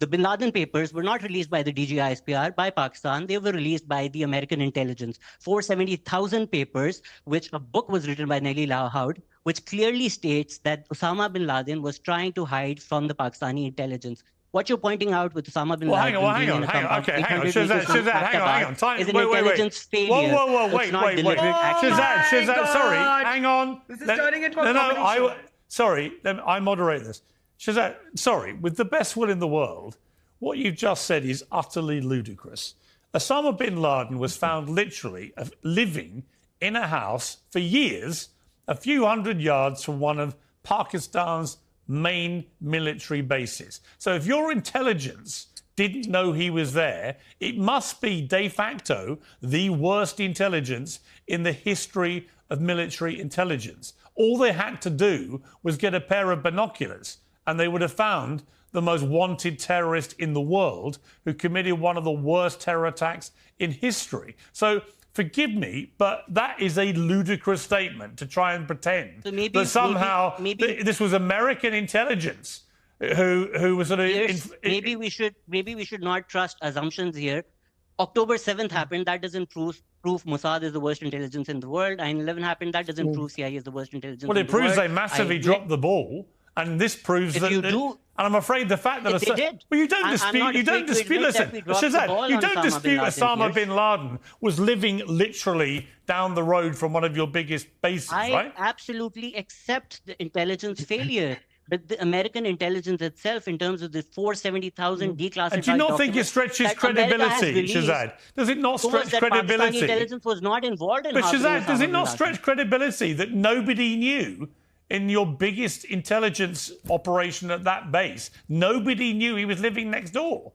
The Bin Laden papers were not released by the DGISPR, by Pakistan. They were released by the American intelligence. 470,000 papers, which a book was written by Nellie Lahoud, which clearly states that Osama bin Laden was trying to hide from the Pakistani intelligence. What you're pointing out with Osama bin Laden hang on. Shahzad, hang on. Is an intelligence failure. Whoa, wait. Shahzad, sorry, hang on. This is turning into a comedy show. I moderate this. Shahzad, sorry, with the best will in the world, what you've just said is utterly ludicrous. Osama bin Laden was found literally living in a house for years, a few hundred yards from one of Pakistan's main military bases. So if your intelligence didn't know he was there, it must be de facto the worst intelligence in the history of military intelligence. All they had to do was get a pair of binoculars and they would have found the most wanted terrorist in the world who committed one of the worst terror attacks in history. So forgive me, but that is a ludicrous statement to try and pretend that somehow this was American intelligence who was sort of... maybe we should not trust assumptions here. October 7th happened. That doesn't prove Mossad is the worst intelligence in the world. 9/11 happened. That doesn't prove CIA is the worst intelligence in the world. Well, it proves they massively dropped the ball. And this proves that... And I'm afraid the fact that... They did. Well, you don't dispute... Listen, Shahzad, you don't dispute Osama bin Laden was living literally down the road from one of your biggest bases, right? I absolutely accept the intelligence failure. But the American intelligence itself, in terms of the 470,000 declassified and do you not think it stretches credibility, Shahzad? Does it not stretch credibility? Pakistani intelligence was not involved in... But Shahzad, does it not stretch credibility that nobody knew in your biggest intelligence operation at that base? Nobody knew he was living next door.